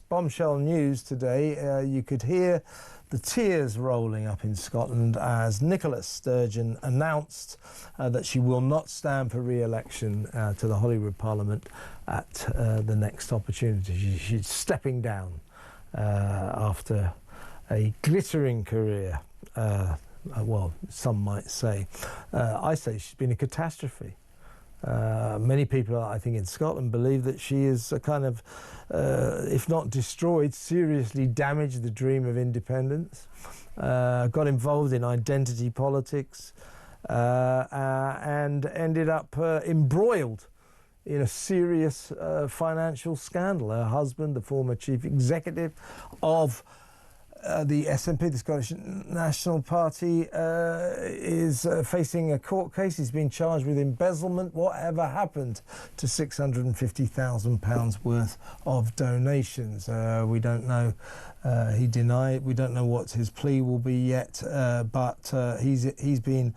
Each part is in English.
bombshell news today. You could hear the tears rolling up in Scotland as Nicola Sturgeon announced that she will not stand for re-election to the Holyrood Parliament at the next opportunity. She's stepping down after a glittering career. Well, some might say. I say she's been a catastrophe. Many people, I think, in Scotland believe that she is a kind of, if not destroyed, seriously damaged the dream of independence, got involved in identity politics, and ended up embroiled in a serious financial scandal. Her husband, the former chief executive of the SNP, the Scottish National Party, is facing a court case. He's been charged with embezzlement. Whatever happened to £650,000 worth of donations? We don't know. He denied. We don't know what his plea will be yet. But he's been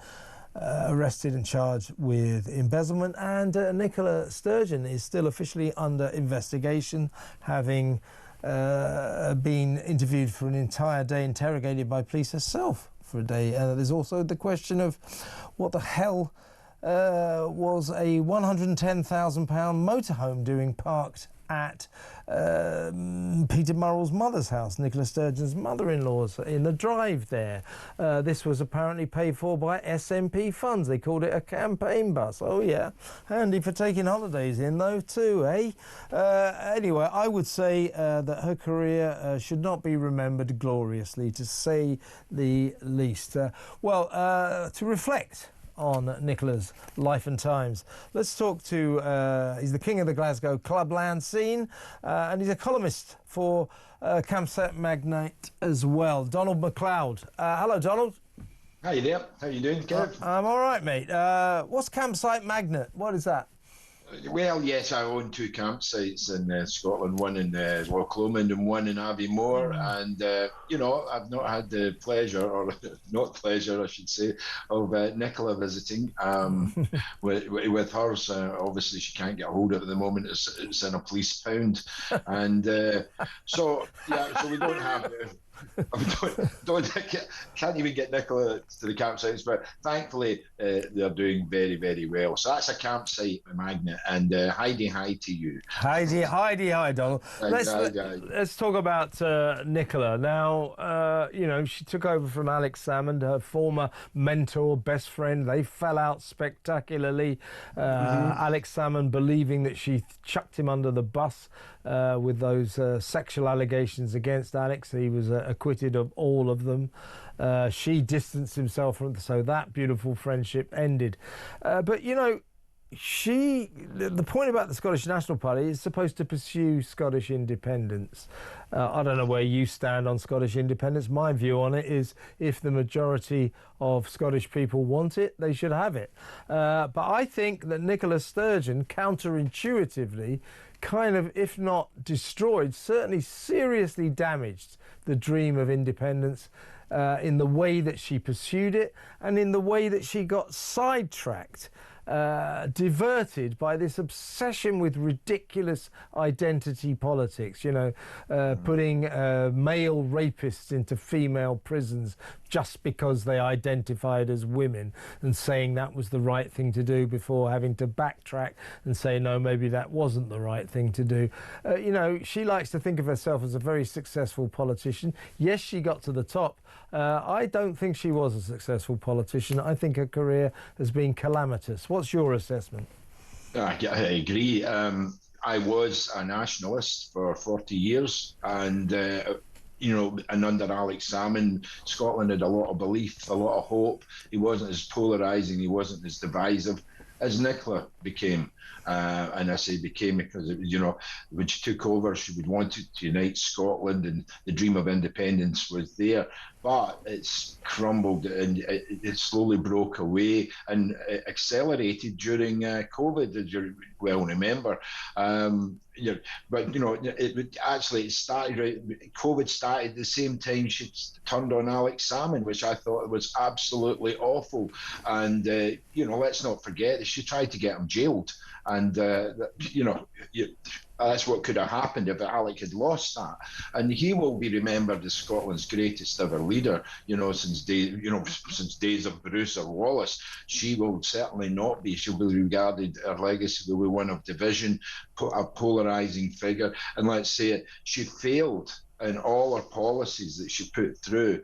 arrested and charged with embezzlement. And Nicola Sturgeon is still officially under investigation, having been interviewed for an entire day, interrogated by police herself for a day. There's also the question of what the hell was a £110,000 motorhome doing parked at Peter Murrell's mother's house, Nicola Sturgeon's mother-in-law's, in the drive there. This was apparently paid for by SNP funds. They called it a campaign bus. Oh yeah, handy for taking holidays in though too, eh? Anyway, I would say that her career should not be remembered gloriously, to say the least. To reflect on Nicola's life and times, let's talk to, he's the king of the Glasgow clubland scene, and he's a columnist for Campsite Magnate as well, Donald MacLeod. Hello, Donald. Hi there. How you doing, Kev? I'm all right, mate. What's Campsite Magnate? What is that? Well, yes, I own two campsites in Scotland, one in Loch Lomond and one in Aviemore. And, I've not had the pleasure, or not pleasure, I should say, of Nicola visiting with hers. Obviously, she can't get hold of it at the moment. It's in a police pound. And so we don't have... can't even get Nicola to the campsites, but thankfully they're doing very, very well. So that's a campsite magnet, and Heidi, hi to you. Hi, Donald. Let's talk about Nicola now. She took over from Alex Salmond, her former mentor, best friend. They fell out spectacularly. Alex Salmond believing that she chucked him under the bus with those sexual allegations against Alex. He was acquitted of all of them. She distanced himself from, so that beautiful friendship ended. But the point about the Scottish National Party is supposed to pursue Scottish independence. I don't know where you stand on Scottish independence. My view on it is, if the majority of Scottish people want it, they should have it. But I think that Nicola Sturgeon, counterintuitively, kind of, if not destroyed, certainly seriously damaged the dream of independence in the way that she pursued it, and in the way that she got sidetracked, diverted by this obsession with ridiculous identity politics, putting male rapists into female prisons just because they identified as women, and saying that was the right thing to do before having to backtrack and say, no, maybe that wasn't the right thing to do. She likes to think of herself as a very successful politician. Yes, she got to the top. I don't think she was a successful politician. I think her career has been calamitous. What's your assessment? I agree. I was a nationalist for 40 years, and and under Alex Salmond, Scotland had a lot of belief, a lot of hope. He wasn't as polarising, he wasn't as divisive as Nicola became. And I say became because, when she took over, she would want to unite Scotland, and the dream of independence was there. But it's crumbled, and it slowly broke away, and accelerated during COVID, as you well remember. It started. COVID started the same time she turned on Alex Salmond, which I thought was absolutely awful. And let's not forget that she tried to get him jailed. And That's what could have happened if Alec had lost that. And he will be remembered as Scotland's greatest ever leader, since days of Bruce or Wallace. She will certainly not be. She'll be regarded, her legacy will be one of division, a polarising figure. And let's say it, she failed in all her policies that she put through.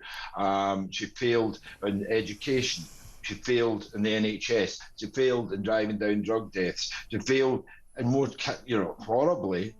She failed in education. She failed in the NHS. She failed in driving down drug deaths. She failed, and more, horribly,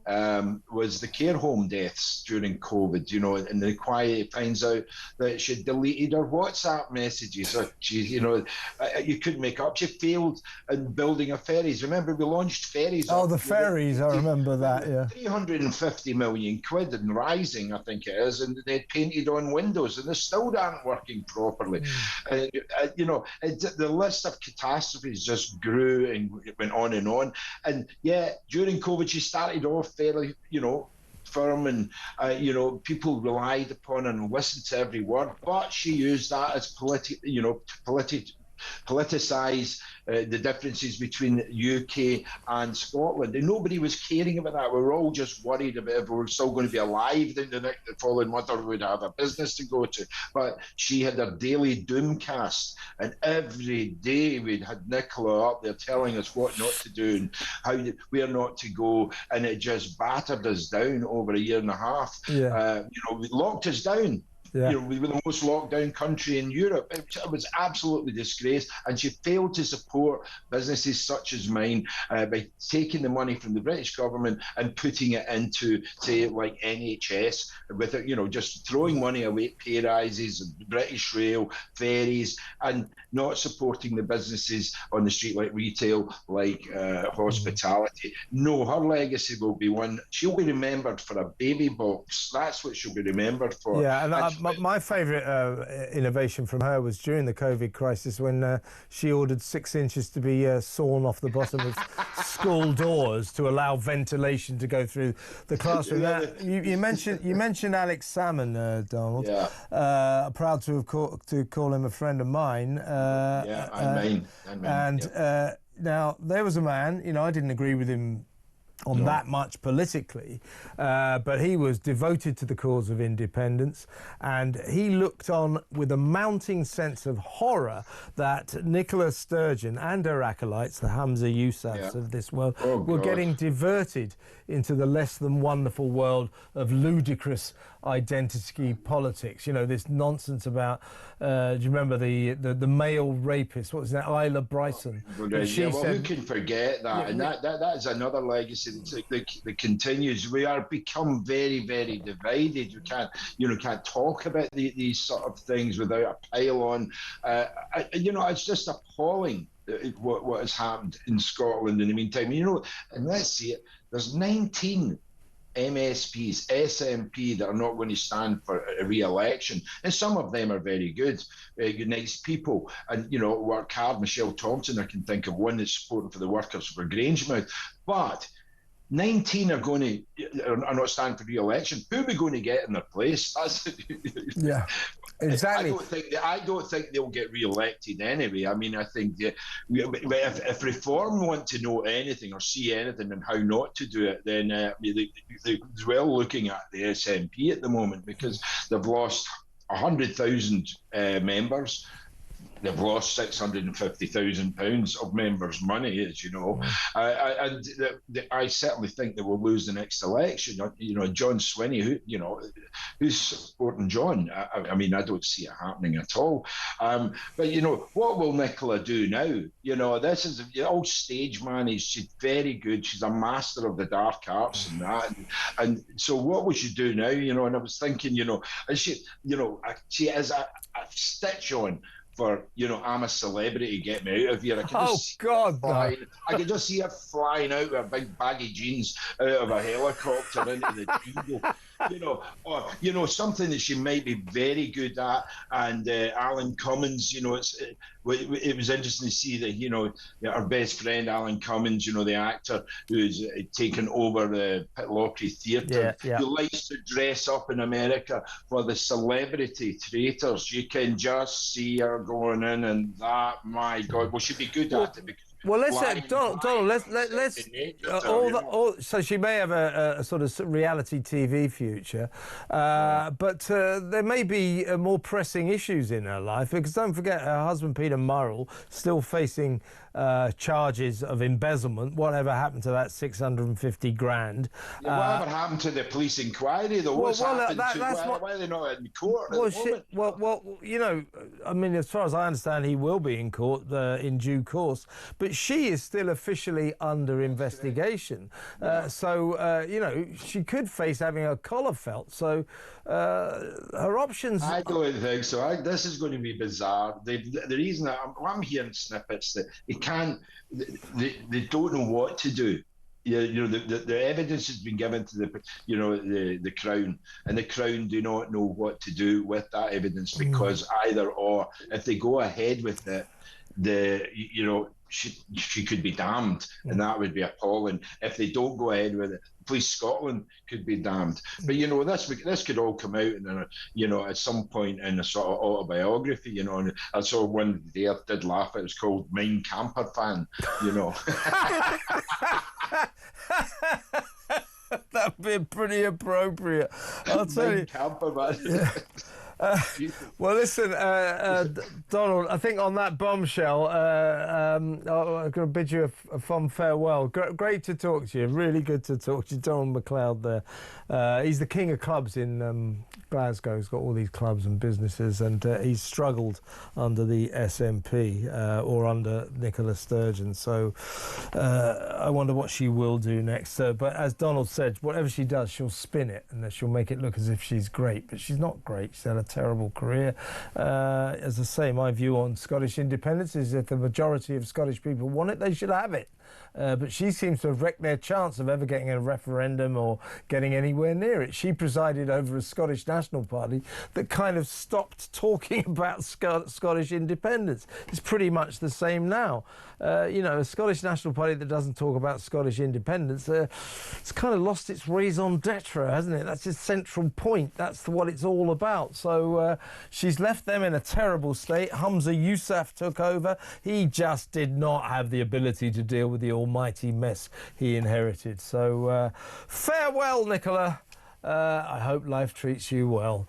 was the care home deaths during COVID. And the inquiry finds out that she deleted her WhatsApp messages. You couldn't make up. She failed in building a ferries. Remember, we launched ferries. Oh, the ferries! I remember that. Yeah, 350 million quid and rising, I think it is, and they painted on windows, and they still aren't working properly. The list of catastrophes just grew and went on and on. And yeah, during COVID, she started off fairly, firm, and people relied upon her and listened to every word. But she used that as politicise the differences between UK and Scotland, and nobody was caring about that. We were all just worried about if we were still going to be alive. Then the following month, we would have a business to go to. But she had her daily doomcast, and every day we'd had Nicola up there telling us what not to do and where not to go, and it just battered us down over a year and a half. Yeah. It locked us down. Yeah. We were the most locked down country in Europe. It was absolutely disgraced, and she failed to support businesses such as mine by taking the money from the British government and putting it into, say, like NHS, with it, just throwing money away at pay rises, British Rail, ferries, and not supporting the businesses on the street like retail, like hospitality. No, her legacy will be one. She'll be remembered for a baby box. That's what she'll be remembered for. Yeah, and my favourite innovation from her was during the COVID crisis, when she ordered 6 inches to be sawn off the bottom of school doors to allow ventilation to go through the classroom. Now, you mentioned Alex Salmon, Donald. Yeah. Proud to call him a friend of mine. Now there was a man. I didn't agree with him on that much politically, but he was devoted to the cause of independence, and he looked on with a mounting sense of horror that Nicola Sturgeon and her acolytes, the Hamza Yousafs of this world, were getting diverted into the less than wonderful world of ludicrous identity politics. This nonsense about, do you remember the male rapist? What was that, Isla Bryson? Who can forget that? And that is another legacy that continues. We are become very, very divided. You can't talk about these sort of things without a pile-on. It's just appalling what has happened in Scotland in the meantime. And let's see it. There's 19 MSPs, SNP, that are not going to stand for a re-election, and some of them are very good, nice people, and work hard. Michelle Thompson, I can think of one that's supporting for the workers for Grangemouth, but 19 are not standing for re-election. Who are we going to get in their place? Yeah, exactly. I don't think they'll get re-elected anyway. I mean, I think if Reform want to know anything or see anything and how not to do it, then they're well looking at the SNP at the moment, because they've lost 100,000 members. They've lost £650,000 of members' money, as you know, and I certainly think they will lose the next election. John Swinney, who's supporting John? I mean, I don't see it happening at all. But what will Nicola do now? This is all stage managed. She's very good. She's a master of the dark arts and that. And so, what will she do now? And I was thinking, and she is a stitch on for, I'm a celebrity, get me out of here. I can just see her flying out with a big baggy jeans out of a helicopter into the jungle. Or, something that she might be very good at. And Alan Cummins, it was interesting to see that, our best friend, Alan Cummins, the actor who's taken over the Pitlochry Theatre, who likes to dress up in America for the celebrity traitors. You can just see her going in, and that, my God, well, she'd be good at it, because Well, let's flying Donald. Let's so she may have a sort of reality TV future, but there may be more pressing issues in her life, because don't forget her husband Peter Murrell still facing charges of embezzlement. Whatever happened to that 650 grand? Whatever happened to the police inquiry, though? What's happened to why are they not in court at the moment? Well, you know, I mean, as far as I understand, he will be in court in due course, but she is still officially under investigation. So, you know, she could face having her collar felt. So her options... I don't think so. This is going to be bizarre. The reason I'm hearing snippets that they don't know what to do. You know, the evidence has been given to the Crown, and the Crown do not know what to do with that evidence, because either or, if they go ahead with it, she could be damned, and that would be appalling. If they don't go ahead with it, Police Scotland could be damned. But you know, this could all come out at some point in a sort of autobiography. You know, and I saw one day I did laugh. It was called Mein Camper Fan. You know. That'd be pretty appropriate. I'll tell you. Camper Man. Yeah. Well, listen, Donald, I think on that bombshell, I'm going to bid you a fond farewell. Great to talk to you. Really good to talk to you. Donald MacLeod there. He's the king of clubs in Glasgow. He's got all these clubs and businesses, and he's struggled under the SNP or under Nicola Sturgeon. So I wonder what she will do next. But as Donald said, whatever she does, she'll spin it, and she'll make it look as if she's great. But she's not great. She's had a terrible career. As I say, my view on Scottish independence is if the majority of Scottish people want it, they should have it. But she seems to have wrecked their chance of ever getting a referendum or getting anywhere near it. She presided over a Scottish National Party that kind of stopped talking about Scottish independence. It's pretty much the same now. You know, a Scottish National Party that doesn't talk about Scottish independence, it's kind of lost its raison d'etre, hasn't it? That's its central point. That's what it's all about. So she's left them in a terrible state. Humza Yousaf took over. He just did not have the ability to deal with the almighty mess he inherited. So farewell, Nicola. I hope life treats you well.